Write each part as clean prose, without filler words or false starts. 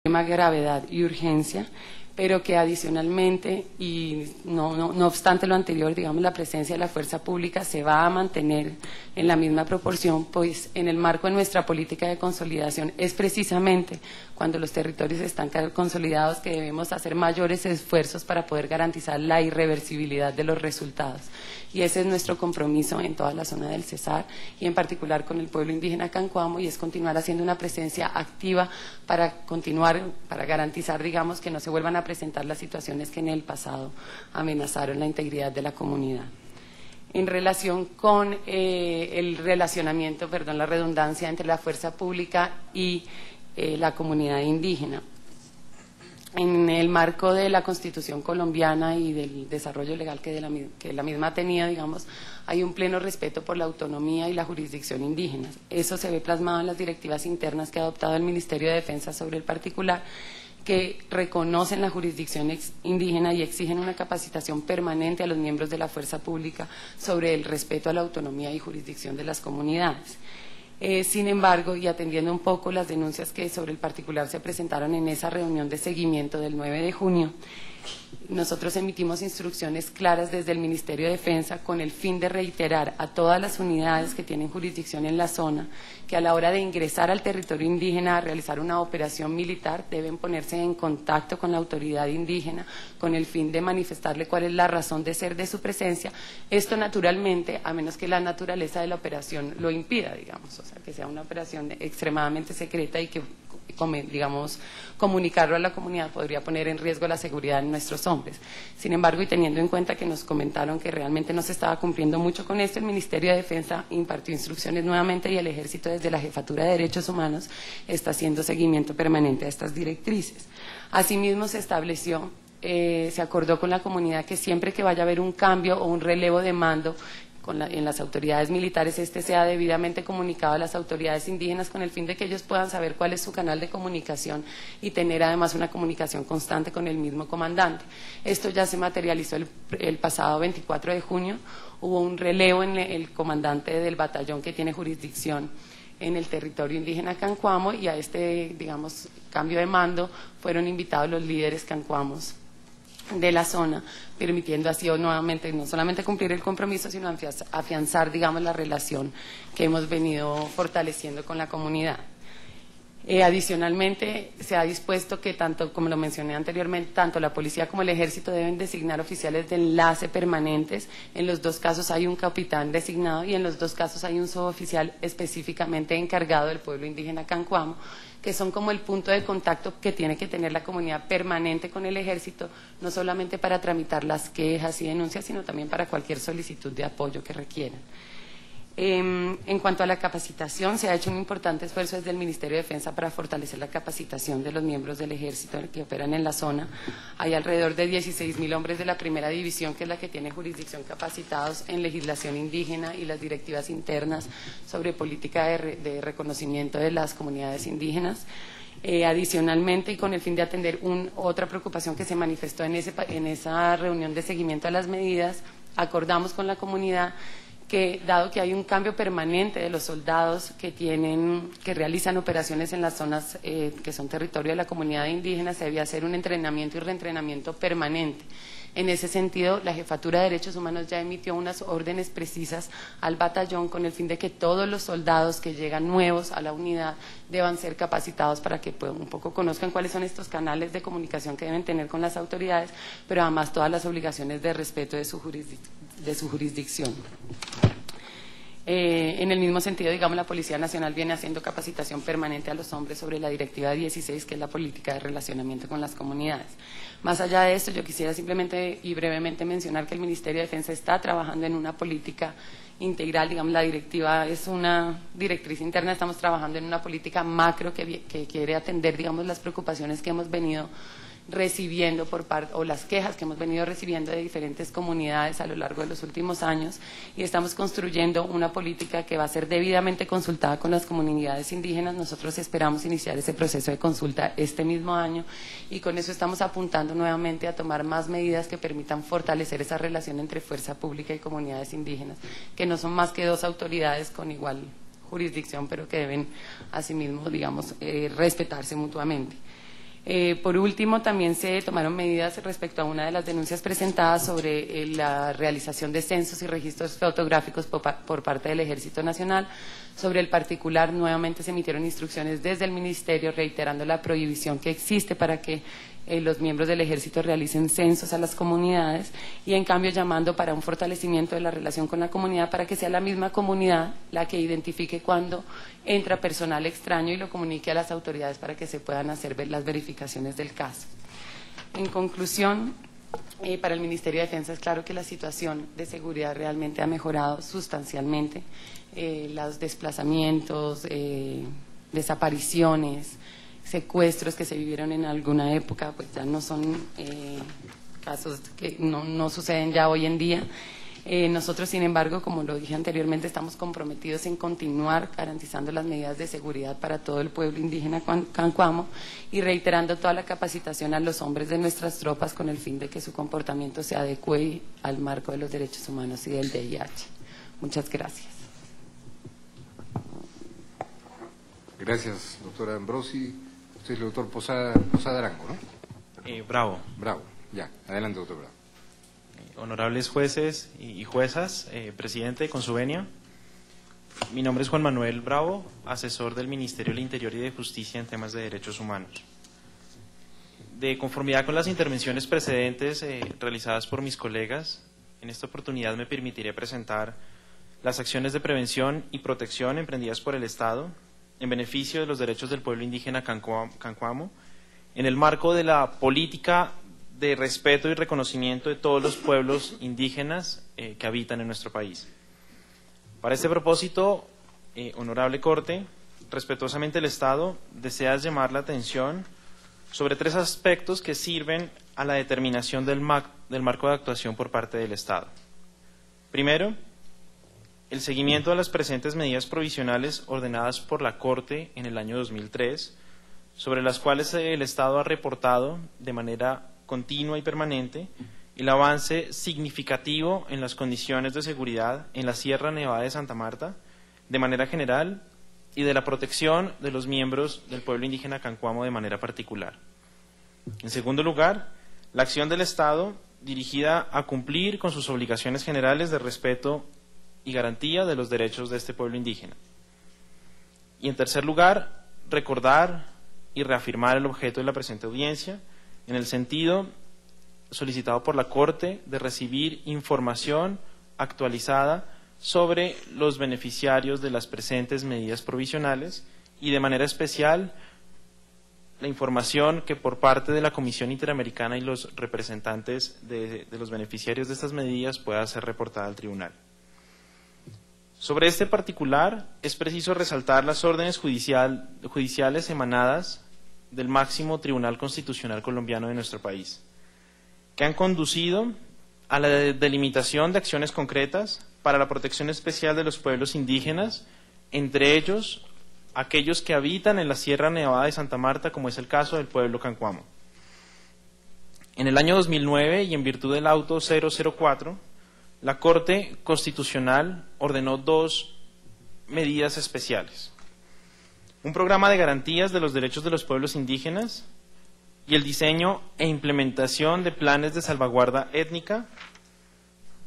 extrema gravedad y urgencia, pero que adicionalmente, y no obstante lo anterior, digamos, la presencia de la fuerza pública se va a mantener en la misma proporción, pues en el marco de nuestra política de consolidación es precisamente cuando los territorios están consolidados que debemos hacer mayores esfuerzos para poder garantizar la irreversibilidad de los resultados. Y ese es nuestro compromiso en toda la zona del Cesar y en particular con el pueblo indígena Cancuamo, y es continuar haciendo una presencia activa para garantizar, digamos, que no se vuelvan a presentar las situaciones que en el pasado amenazaron la integridad de la comunidad. En relación con el relacionamiento, perdón, la redundancia entre la fuerza pública y la comunidad indígena. En el marco de la Constitución colombiana y del desarrollo legal que la misma ha tenido, digamos, hay un pleno respeto por la autonomía y la jurisdicción indígenas. Eso se ve plasmado en las directivas internas que ha adoptado el Ministerio de Defensa sobre el particular, que reconocen la jurisdicción indígena y exigen una capacitación permanente a los miembros de la fuerza pública sobre el respeto a la autonomía y jurisdicción de las comunidades. Sin embargo, y atendiendo un poco las denuncias que sobre el particular se presentaron en esa reunión de seguimiento del 9 de junio, nosotros emitimos instrucciones claras desde el Ministerio de Defensa con el fin de reiterar a todas las unidades que tienen jurisdicción en la zona que a la hora de ingresar al territorio indígena a realizar una operación militar deben ponerse en contacto con la autoridad indígena con el fin de manifestarle cuál es la razón de ser de su presencia. Esto naturalmente, a menos que la naturaleza de la operación lo impida, digamos, o sea, que sea una operación extremadamente secreta y que, digamos, comunicarlo a la comunidad podría poner en riesgo la seguridad de nuestros hombres. Sin embargo, y teniendo en cuenta que nos comentaron que realmente no se estaba cumpliendo mucho con esto, el Ministerio de Defensa impartió instrucciones nuevamente y el Ejército desde la Jefatura de Derechos Humanos está haciendo seguimiento permanente a estas directrices. Asimismo, se estableció, se acordó con la comunidad que siempre que vaya a haber un cambio o un relevo de mando en las autoridades militares, este sea debidamente comunicado a las autoridades indígenas con el fin de que ellos puedan saber cuál es su canal de comunicación y tener además una comunicación constante con el mismo comandante. Esto ya se materializó el pasado 24 de junio, hubo un relevo en el comandante del batallón que tiene jurisdicción en el territorio indígena Cancuamo, y a este, digamos, cambio de mando fueron invitados los líderes cancuamos de la zona, permitiendo así nuevamente no solamente cumplir el compromiso, sino afianzar, digamos, la relación que hemos venido fortaleciendo con la comunidad. Adicionalmente, se ha dispuesto que tanto, como lo mencioné anteriormente, tanto la policía como el ejército deben designar oficiales de enlace permanentes. En los dos casos hay un capitán designado y en los dos casos hay un suboficial específicamente encargado del pueblo indígena Cancuamo, que son como el punto de contacto que tiene que tener la comunidad permanente con el ejército, no solamente para tramitar las quejas y denuncias, sino también para cualquier solicitud de apoyo que requieran. En cuanto a la capacitación, se ha hecho un importante esfuerzo desde el Ministerio de Defensa para fortalecer la capacitación de los miembros del ejército que operan en la zona. Hay alrededor de 16.000 hombres de la primera división, que es la que tiene jurisdicción, capacitados en legislación indígena y las directivas internas sobre política de reconocimiento de las comunidades indígenas. Adicionalmente, y con el fin de atender otra preocupación que se manifestó en esa reunión de seguimiento a las medidas, acordamos con la comunidad que, dado que hay un cambio permanente de los soldados que realizan operaciones en las zonas que son territorio de la comunidad indígena, se debía hacer un entrenamiento y reentrenamiento permanente. En ese sentido, la Jefatura de Derechos Humanos ya emitió unas órdenes precisas al batallón con el fin de que todos los soldados que llegan nuevos a la unidad deban ser capacitados para que un poco conozcan cuáles son estos canales de comunicación que deben tener con las autoridades, pero además todas las obligaciones de respeto de su jurisdicción. En el mismo sentido, digamos, la Policía Nacional viene haciendo capacitación permanente a los hombres sobre la Directiva 16, que es la política de relacionamiento con las comunidades. Más allá de esto, yo quisiera simplemente y brevemente mencionar que el Ministerio de Defensa está trabajando en una política integral. Digamos, la directiva es una directriz interna, estamos trabajando en una política macro que quiere atender, digamos, las preocupaciones que hemos venido recibiendo o las quejas que hemos venido recibiendo de diferentes comunidades a lo largo de los últimos años, y estamos construyendo una política que va a ser debidamente consultada con las comunidades indígenas. Nosotros esperamos iniciar ese proceso de consulta este mismo año, y con eso estamos apuntando nuevamente a tomar más medidas que permitan fortalecer esa relación entre fuerza pública y comunidades indígenas, que no son más que dos autoridades con igual jurisdicción, pero que deben asimismo, digamos, respetarse mutuamente. Por último, también se tomaron medidas respecto a una de las denuncias presentadas sobre la realización de censos y registros fotográficos por parte del Ejército Nacional. Sobre el particular, nuevamente se emitieron instrucciones desde el Ministerio reiterando la prohibición que existe para que los miembros del Ejército realicen censos a las comunidades y, en cambio, llamando para un fortalecimiento de la relación con la comunidad para que sea la misma comunidad la que identifique cuando entra personal extraño y lo comunique a las autoridades para que se puedan hacer las verificaciones del caso. En conclusión, para el Ministerio de Defensa es claro que la situación de seguridad realmente ha mejorado sustancialmente. Los desplazamientos, desapariciones, secuestros que se vivieron en alguna época, pues ya no son casos que no suceden ya hoy en día. Nosotros, sin embargo, como lo dije anteriormente, estamos comprometidos en continuar garantizando las medidas de seguridad para todo el pueblo indígena cancuamo y reiterando toda la capacitación a los hombres de nuestras tropas con el fin de que su comportamiento se adecue al marco de los derechos humanos y del DIH. Muchas gracias. Gracias, doctora Ambrosi. Usted es el doctor Posada Arango, ¿no? Bravo. Bravo, ya. Adelante, doctor Bravo. Honorables jueces y juezas, presidente, con su venia. Mi nombre es Juan Manuel Bravo, asesor del Ministerio del Interior y de Justicia en temas de derechos humanos. De conformidad con las intervenciones precedentes realizadas por mis colegas, en esta oportunidad me permitiré presentar las acciones de prevención y protección emprendidas por el Estado en beneficio de los derechos del pueblo indígena cancuamo, en el marco de la política de respeto y reconocimiento de todos los pueblos indígenas que habitan en nuestro país. Para este propósito, honorable Corte, respetuosamente el Estado desea llamar la atención sobre tres aspectos que sirven a la determinación del marco de actuación por parte del Estado. Primero, el seguimiento a las presentes medidas provisionales ordenadas por la Corte en el año 2003, sobre las cuales el Estado ha reportado de manera continua y permanente el avance significativo en las condiciones de seguridad en la Sierra Nevada de Santa Marta, de manera general, y de la protección de los miembros del pueblo indígena cancuamo de manera particular. En segundo lugar, la acción del Estado dirigida a cumplir con sus obligaciones generales de respeto y garantía de los derechos de este pueblo indígena. Y en tercer lugar, recordar y reafirmar el objeto de la presente audiencia en el sentido solicitado por la Corte de recibir información actualizada sobre los beneficiarios de las presentes medidas provisionales y de manera especial la información que por parte de la Comisión Interamericana y los representantes de los beneficiarios de estas medidas pueda ser reportada al Tribunal. Sobre este particular, es preciso resaltar las órdenes judiciales emanadas del máximo Tribunal Constitucional colombiano de nuestro país, que han conducido a la delimitación de acciones concretas para la protección especial de los pueblos indígenas, entre ellos aquellos que habitan en la Sierra Nevada de Santa Marta, como es el caso del pueblo cancuamo. En el año 2009, y en virtud del auto 004, la Corte Constitucional ordenó dos medidas especiales: un programa de garantías de los derechos de los pueblos indígenas y el diseño e implementación de planes de salvaguarda étnica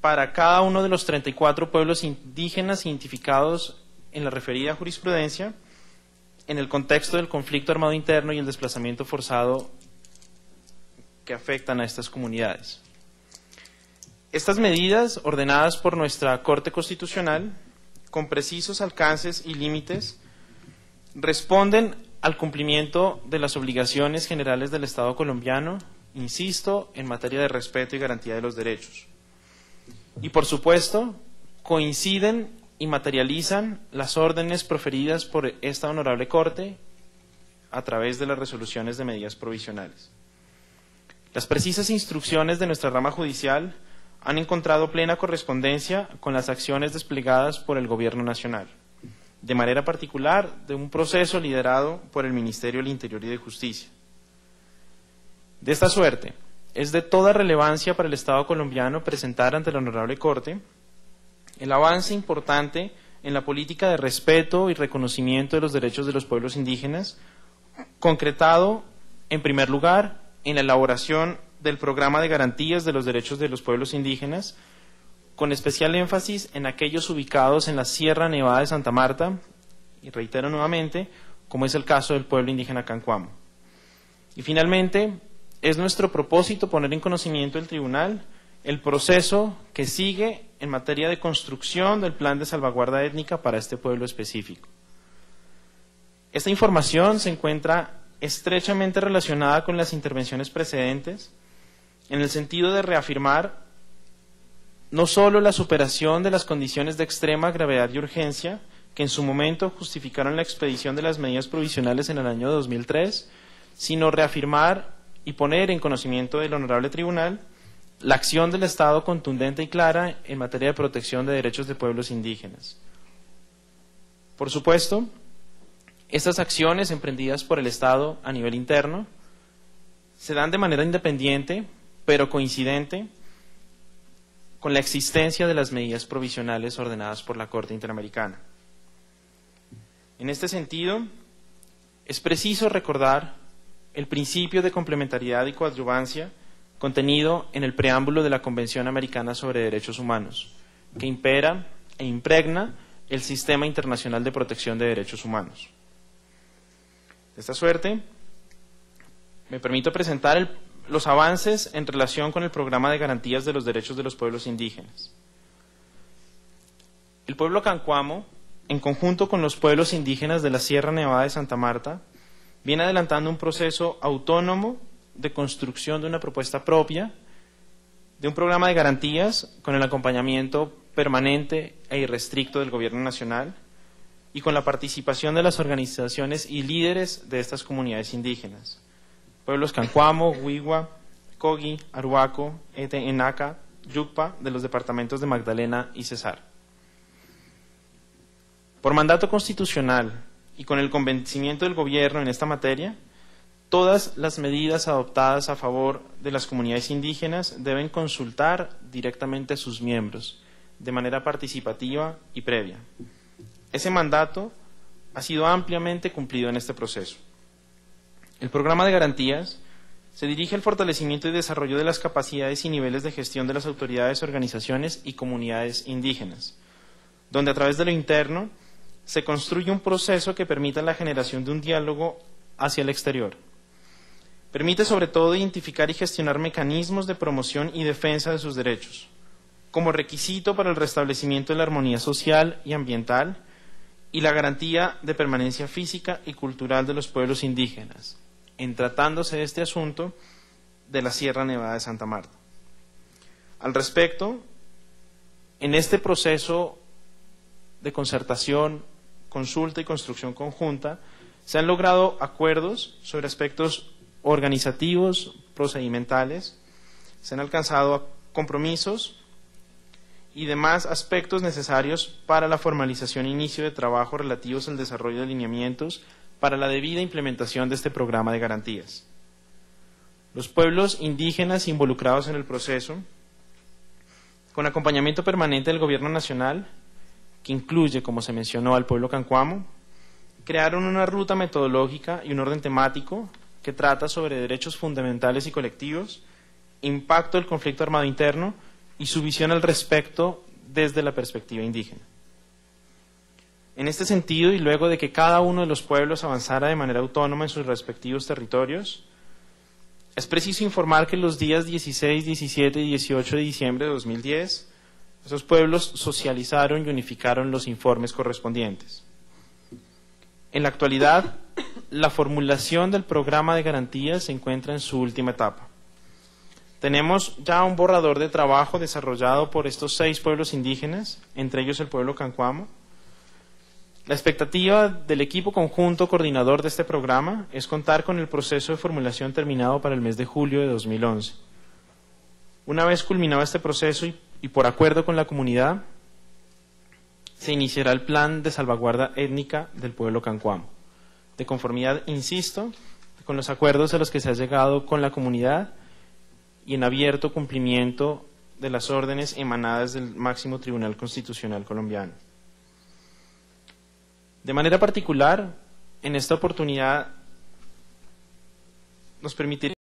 para cada uno de los 34 pueblos indígenas identificados en la referida jurisprudencia en el contexto del conflicto armado interno y el desplazamiento forzado que afectan a estas comunidades. Estas medidas, ordenadas por nuestra Corte Constitucional, con precisos alcances y límites, responden al cumplimiento de las obligaciones generales del Estado colombiano, insisto, en materia de respeto y garantía de los derechos. Y, por supuesto, coinciden y materializan las órdenes proferidas por esta honorable Corte a través de las resoluciones de medidas provisionales. Las precisas instrucciones de nuestra rama judicial han encontrado plena correspondencia con las acciones desplegadas por el Gobierno Nacional, de manera particular de un proceso liderado por el Ministerio del Interior y de Justicia. De esta suerte, es de toda relevancia para el Estado colombiano presentar ante la Honorable Corte el avance importante en la política de respeto y reconocimiento de los derechos de los pueblos indígenas, concretado en primer lugar, en la elaboración del programa de garantías de los derechos de los pueblos indígenas, con especial énfasis en aquellos ubicados en la Sierra Nevada de Santa Marta, y reitero nuevamente, como es el caso del pueblo indígena Cancuamo. Y finalmente, es nuestro propósito poner en conocimiento del tribunal el proceso que sigue en materia de construcción del plan de salvaguarda étnica para este pueblo específico. Esta información se encuentra estrechamente relacionada con las intervenciones precedentes, en el sentido de reafirmar no solo la superación de las condiciones de extrema gravedad y urgencia que en su momento justificaron la expedición de las medidas provisionales en el año 2003, sino reafirmar y poner en conocimiento del Honorable Tribunal la acción del Estado contundente y clara en materia de protección de derechos de pueblos indígenas. Por supuesto, estas acciones emprendidas por el Estado a nivel interno se dan de manera independiente, pero coincidente con la existencia de las medidas provisionales ordenadas por la Corte Interamericana. En este sentido, es preciso recordar el principio de complementariedad y coadyuvancia contenido en el preámbulo de la Convención Americana sobre Derechos Humanos, que impera e impregna el sistema internacional de protección de derechos humanos. De esta suerte, me permito presentar los avances en relación con el programa de garantías de los derechos de los pueblos indígenas. El pueblo Cancuamo, en conjunto con los pueblos indígenas de la Sierra Nevada de Santa Marta, viene adelantando un proceso autónomo de construcción de una propuesta propia, de un programa de garantías con el acompañamiento permanente e irrestricto del Gobierno Nacional y con la participación de las organizaciones y líderes de estas comunidades indígenas, pueblos Cancuamo, Huigua, Cogi, Arhuaco, Ete, Enaca, Yucpa, de los departamentos de Magdalena y Cesar. Por mandato constitucional y con el convencimiento del Gobierno en esta materia, todas las medidas adoptadas a favor de las comunidades indígenas deben consultar directamente a sus miembros, de manera participativa y previa. Ese mandato ha sido ampliamente cumplido en este proceso. El programa de garantías se dirige al fortalecimiento y desarrollo de las capacidades y niveles de gestión de las autoridades, organizaciones y comunidades indígenas, donde a través de lo interno se construye un proceso que permita la generación de un diálogo hacia el exterior. Permite sobre todo identificar y gestionar mecanismos de promoción y defensa de sus derechos, como requisito para el restablecimiento de la armonía social y ambiental y la garantía de permanencia física y cultural de los pueblos indígenas, en tratándose de este asunto de la Sierra Nevada de Santa Marta. Al respecto, en este proceso de concertación, consulta y construcción conjunta, se han logrado acuerdos sobre aspectos organizativos, procedimentales, se han alcanzado compromisos y demás aspectos necesarios para la formalización e inicio de trabajo relativos al desarrollo de lineamientos para la debida implementación de este programa de garantías. Los pueblos indígenas involucrados en el proceso, con acompañamiento permanente del Gobierno Nacional, que incluye, como se mencionó, al pueblo Cancuamo, crearon una ruta metodológica y un orden temático que trata sobre derechos fundamentales y colectivos, impacto del conflicto armado interno y su visión al respecto desde la perspectiva indígena. En este sentido, y luego de que cada uno de los pueblos avanzara de manera autónoma en sus respectivos territorios, es preciso informar que los días 16, 17 y 18 de diciembre de 2010, esos pueblos socializaron y unificaron los informes correspondientes. En la actualidad, la formulación del programa de garantías se encuentra en su última etapa. Tenemos ya un borrador de trabajo desarrollado por estos 6 pueblos indígenas, entre ellos el pueblo Cancuamo. La expectativa del equipo conjunto coordinador de este programa es contar con el proceso de formulación terminado para el mes de julio de 2011. Una vez culminado este proceso y por acuerdo con la comunidad, se iniciará el plan de salvaguarda étnica del pueblo Cancuamo, de conformidad, insisto, con los acuerdos a los que se ha llegado con la comunidad y en abierto cumplimiento de las órdenes emanadas del máximo Tribunal Constitucional colombiano. De manera particular, en esta oportunidad nos permitiría